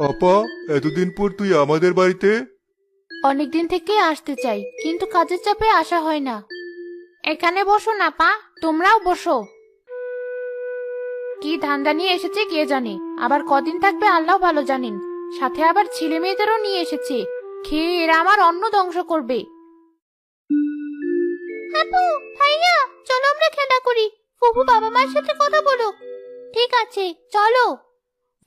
আপা, এতদিন পর তুই আমাদের বাড়িতে? অনেকদিন থেকেই আসতে চাই, কিন্তু কাজের চাপে আসা হয় না। এখানে বসো না পা, তোমরাও বসো। কি ধান্দা নিয়ে এসেছে কে জানে, আবার কদিন থাকবে আল্লাহ ভালো জানেন। সাথে আবার ছেলে মেয়েদেরও নিয়ে এসেছে। খেয়ে এরা আমার অন্ন ধ্বংস করবে। আপু, ভাইয়া, চলো আমরা খেলা করি। ফুফু বাবা মার সাথে কথা বলো। ঠিক আছে, চলো।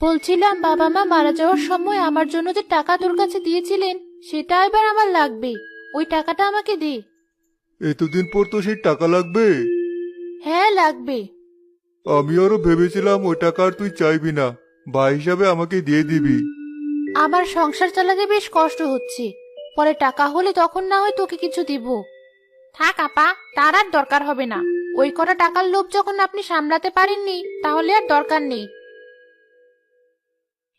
বলছিলাম, বাবা মা মারা যাওয়ার সময় আমার জন্য যে টাকা তোর কাছে দিয়েছিলেন, সেটা এবার আমার লাগবে। ওই টাকাটা আমাকে দে। এতদিন পর তো সেই টাকা লাগবে। হ্যাঁ, লাগবে। আমি আরো ভেবেছিলাম ওই টাকা আর তুই চাইবি না, ভাই হিসাবে আমাকে দিয়ে দিবি। আমার সংসার চালাতে বেশ কষ্ট হচ্ছে। পরে টাকা হলে তখন না হয় তোকে কিছু দিব। থাক আপা, তার আর দরকার হবে না। ওই কটা টাকার লোভ যখন আপনি সামলাতে পারেননি, তাহলে আর দরকার নেই।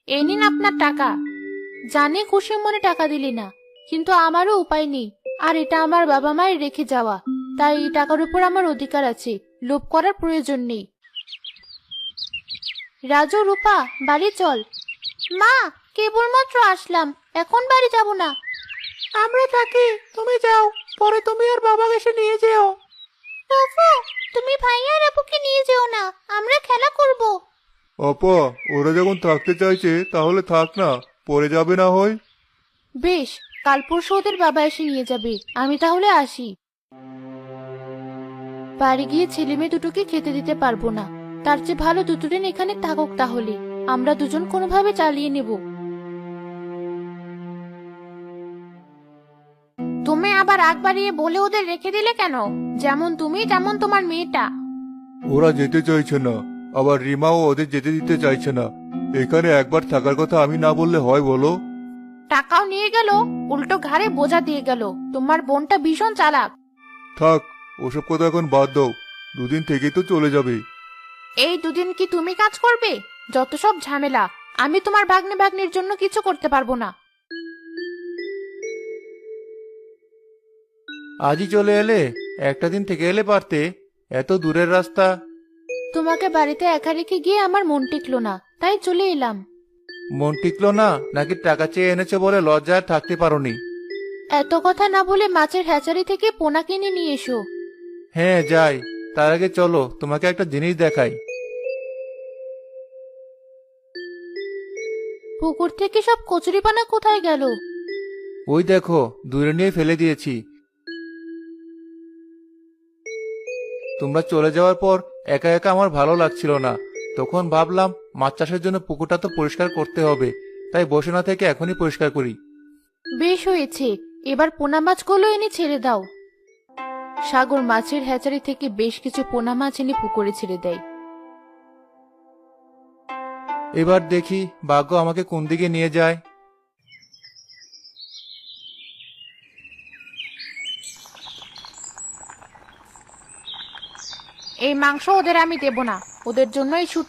এই নিন আপনার টাকা। জানি খুশি মনে টাকা দিলি না, কিন্তু আমারও উপায় নেই। আর এটা আমার বাবা মায়ের রেখে যাওয়া, তাই এই টাকার উপর আমার অধিকার আছে। লোভ করার প্রয়োজন নেই। রাজু, রূপা, বাড়ি চল। মা, কেবলমাত্র আসলাম, এখন বাড়ি যাব না। আমরা থাকি, তুমি যাও। পরে তুমি আর বাবা এসে নিয়ে যেও। ফুফু, তুমি ভাইয়া আর আপুকে নিয়ে যেও না, আমরা খেলা করব। আপা, ওরা যখন থাকতে চাইছে তাহলে থাক না, পরে যাবে না হয়। বেশ, কাল পরশু ওদের বাবা এসে নিয়ে যাবে। আমি তাহলে আসি। বাড়ি গিয়ে ছেলে মেয়ে দুটোকে খেতে দিতে পারবো না। তার চেয়ে ভালো দুদিন এখানে থাকুক, তাহলে আমরা দুজন কোনোভাবে চালিয়ে নেব। তুমি আবার আগ বাড়িয়ে বলে ওদের রেখে দিলে কেন? যেমন তুমি তেমন তোমার মেয়েটা। ওরা যেতে চাইছে না, আবার রিমাও ওদের যেতে দিতে চাইছে না। এখানে একবার থাকার কথা আমি না বললে হয় বলো? টাকাও নিয়ে গেল, উল্টো ঘাড়ে বোঝা দিয়ে গেল। তোমার বোনটা ভীষণ চালাক। থাক, ওসব কথা এখন বাদ দাও। দুদিন থেকেই তো চলে যাবে। এই দুদিন কি তুমি কাজ করবে? যত সব ঝামেলা। আমি তোমার ভাগ্নে ভাগ্নির জন্য কিছু করতে পারবো না। আজই চলে এলে? একটা দিন থেকে এলে পারতে। এত দূরের রাস্তা। তোমাকে বাড়িতে একা রেখে গিয়ে আমার মন টিকলো না, তাই চলে এলাম। মন টিকলো না নাকি টাকা চেয়ে এনেছে বলে লজ্জায় থাকতে পারোনি? এত কথা না বলে মাছের হ্যাচারি থেকে পোনা কিনে নিয়ে এসো। হ্যাঁ যাই, তার আগে চলো তোমাকে একটা জিনিস দেখাই। পুকুর থেকে সব কচুরিপানা কোথায় গেল? ওই দেখো, দূরে নিয়ে ফেলে দিয়েছি। তোমরা চলে যাওয়ার পর একা একা আমার ভালো লাগছিল না। তখন ভাবলাম মাছ চাষের জন্য পুকুরটা তো পরিষ্কার করতে হবে, তাই বসে না থেকে এখনই পরিষ্কার করি। বেশ হয়েছে, এবার পোনা মাছগুলো এনে ছেড়ে দাও। সাগর মাছের হ্যাচারি থেকে বেশ কিছু পোনা মাছ এনে পুকুরে ছেড়ে দেয়। এবার দেখি ভাগ্য আমাকে কোন দিকে নিয়ে যায়। এই মাংস ওদের আমি দেব না, ওদের জন্য এই শুট